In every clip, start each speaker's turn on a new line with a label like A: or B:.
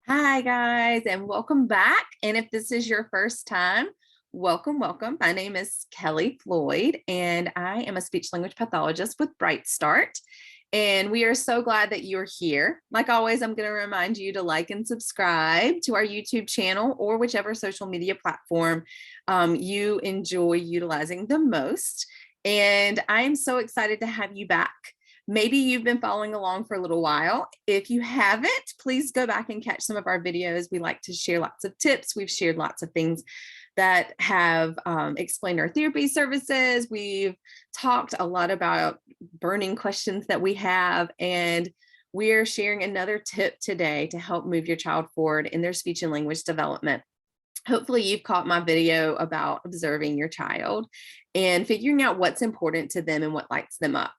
A: Hi, guys, and welcome back. And if this is your first time, welcome, welcome. My name is Kelly Floyd, and I am a speech language pathologist with Bright Start. And we are so glad that you're here. Like always, I'm going to remind you to like and subscribe to our YouTube channel or whichever social media platform you enjoy utilizing the most. And I'm so excited to have you back. Maybe you've been following along for a little while. If you haven't, please go back and catch some of our videos. We like to share lots of tips. We've shared lots of things that have explained our therapy services. We've talked a lot about burning questions that we have, and we're sharing another tip today to help move your child forward in their speech and language development. Hopefully you've caught my video about observing your child and figuring out what's important to them and what lights them up.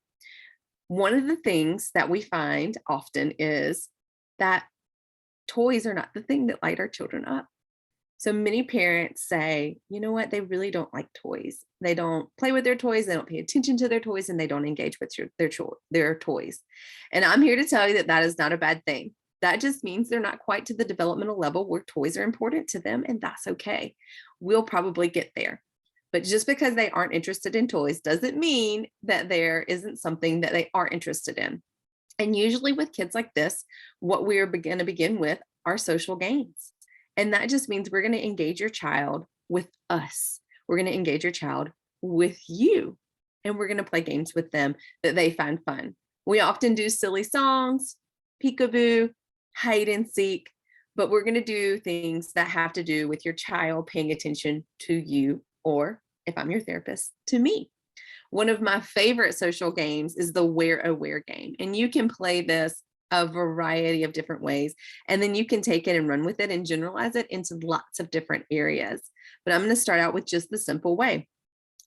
A: One of the things that we find often is that toys are not the thing that light our children up. So many parents say, you know what, they really don't like toys. They don't play with their toys, they don't pay attention to their toys, and they don't engage with their toys. And I'm here to tell you that that is not a bad thing. That just means they're not quite to the developmental level where toys are important to them, and that's okay. We'll probably get there. But just because they aren't interested in toys doesn't mean that there isn't something that they are interested in. And usually with kids like this, what we're going to begin with are social games. And that just means we're going to engage your child with us. We're going to engage your child with you. And we're going to play games with them that they find fun. We often do silly songs, peekaboo, hide and seek, but we're going to do things that have to do with your child paying attention to you, or if I'm your therapist, to me. One of my favorite social games is the Where Aware game. And you can play this a variety of different ways. And then you can take it and run with it and generalize it into lots of different areas. But I'm going to start out with just the simple way.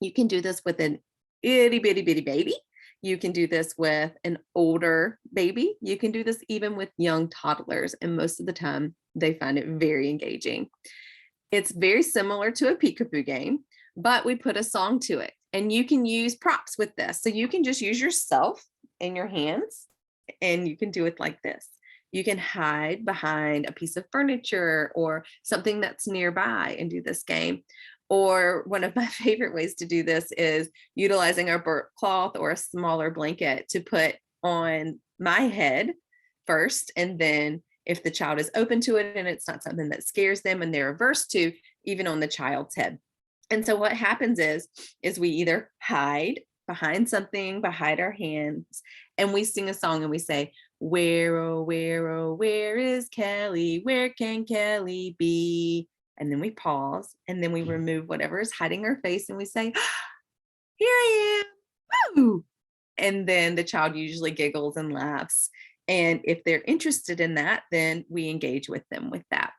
A: You can do this with an itty bitty bitty baby. You can do this with an older baby. You can do this even with young toddlers. And most of the time, they find it very engaging. It's very similar to a peekaboo game, but we put a song to it. And you can use props with this. So you can just use yourself and your hands, and you can do it like this. You can hide behind a piece of furniture or something that's nearby and do this game. Or one of my favorite ways to do this is utilizing a burp cloth or a smaller blanket to put on my head first, and then if the child is open to it and it's not something that scares them and they're averse to, even on the child's head. And so what happens is we either hide behind something, behind our hands, and we sing a song and we say, where, oh, where is Kelly? Where can Kelly be? And then we pause, and then we remove whatever is hiding our face and we say, here I am. Woo! And then the child usually giggles and laughs. And if they're interested in that, then we engage with them with that.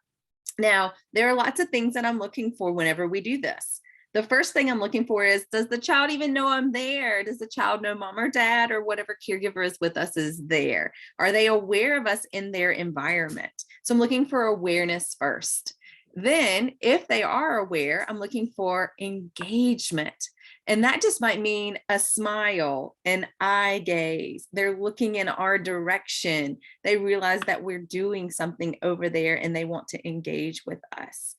A: Now, there are lots of things that I'm looking for whenever we do this. The first thing I'm looking for is, does the child even know I'm there? Does the child know mom or dad or whatever caregiver is with us is there? Are they aware of us in their environment? So I'm looking for awareness first. Then, if they are aware, I'm looking for engagement. And that just might mean a smile, an eye gaze. They're looking in our direction. They realize that we're doing something over there and they want to engage with us.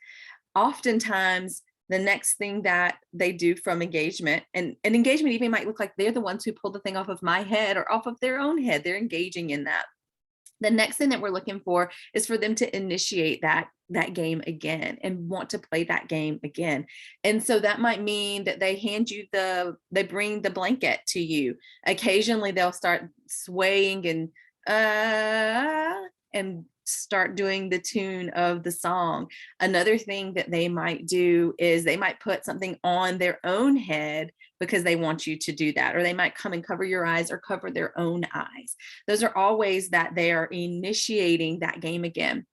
A: Oftentimes, the next thing that they do from engagement, and engagement even might look like they're the ones who pull the thing off of my head or off of their own head. They're engaging in that. The next thing that we're looking for is for them to initiate that game again and want to play that game again. And so that might mean that they bring the blanket to you. Occasionally they'll start swaying and start doing the tune of the song. Another thing that they might do is they might put something on their own head because they want you to do that, or they might come and cover your eyes or cover their own eyes. Those are all ways that they are initiating that game again.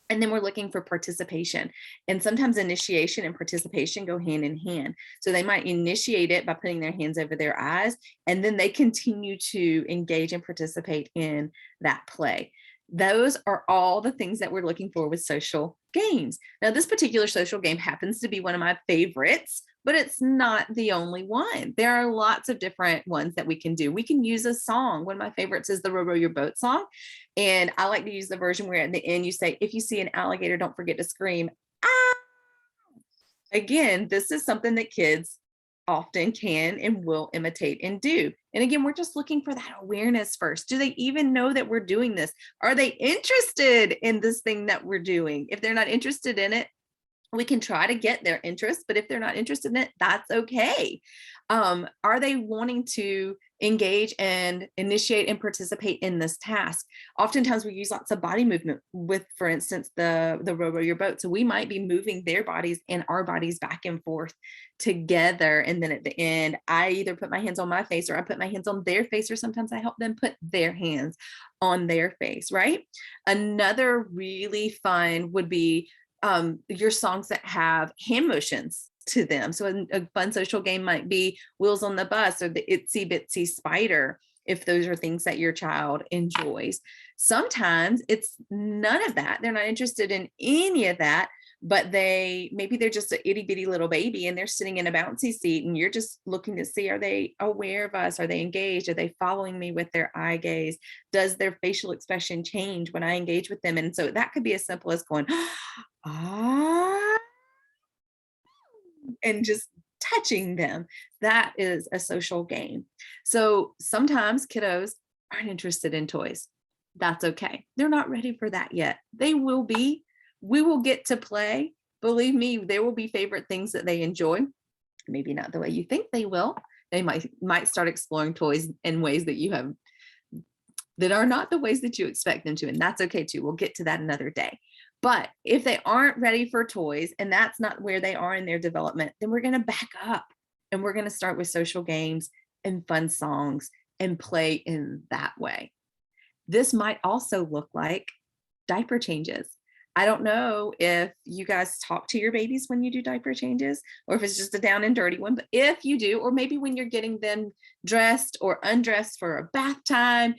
A: And then we're looking for participation. And sometimes initiation and participation go hand in hand. So they might initiate it by putting their hands over their eyes, and then they continue to engage and participate in that play. Those are all the things that we're looking for with social games. Now, this particular social game happens to be one of my favorites, but it's not the only one. There are lots of different ones that we can do. We can use a song. One of my favorites is the Row Row Your Boat song. And I like to use the version where at the end you say, if you see an alligator, don't forget to scream. Ah! Again, this is something that kids often can and will imitate and do. And again, we're just looking for that awareness first. Do they even know that we're doing this? Are they interested in this thing that we're doing? If they're not interested in it, we can try to get their interest, but if they're not interested in it, that's okay. Are they wanting to engage and initiate and participate in this task? Oftentimes we use lots of body movement with, for instance, the Row Row Your Boat. So we might be moving their bodies and our bodies back and forth together. And then at the end, I either put my hands on my face or I put my hands on their face, or sometimes I help them put their hands on their face, right? Another really fun would be your songs that have hand motions to them. So a fun social game might be Wheels on the Bus or the Itsy Bitsy Spider, if those are things that your child enjoys. Sometimes it's none of that. They're not interested in any of that, but maybe they're just an itty bitty little baby and they're sitting in a bouncy seat and you're just looking to see, are they aware of us? Are they engaged? Are they following me with their eye gaze? Does their facial expression change when I engage with them? And so that could be as simple as going, ah, and just touching them. That is a social game. So sometimes kiddos aren't interested in toys. That's okay. They're not ready for that yet. They will be. We will get to play. Believe me, there will be favorite things that they enjoy. Maybe not the way you think they will. They might start exploring toys in ways that are not the ways that you expect them to. And that's okay too. We'll get to that another day. But if they aren't ready for toys and that's not where they are in their development, then we're going to back up and we're going to start with social games and fun songs and play in that way. This might also look like diaper changes. I don't know if you guys talk to your babies when you do diaper changes, or if it's just a down and dirty one, but if you do, or maybe when you're getting them dressed or undressed for a bath time,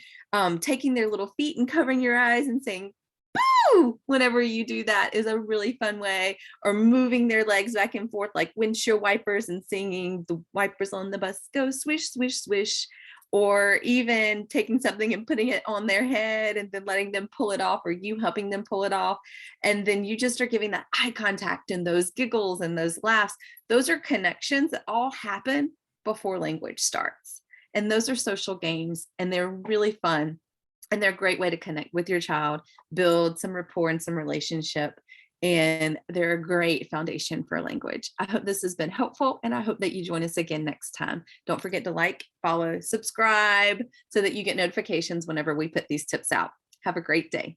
A: taking their little feet and covering your eyes and saying, boo, whenever you do that is a really fun way, or moving their legs back and forth like windshield wipers and singing the wipers on the bus go swish, swish, swish. Or even taking something and putting it on their head and then letting them pull it off, or you helping them pull it off. And then you just are giving that eye contact and those giggles and those laughs. Those are connections that all happen before language starts. And those are social games and they're really fun. And they're a great way to connect with your child, build some rapport and some relationship. And they're a great foundation for language. I hope this has been helpful, and I hope that you join us again next time. Don't forget to like, follow, subscribe so that you get notifications whenever we put these tips out. Have a great day.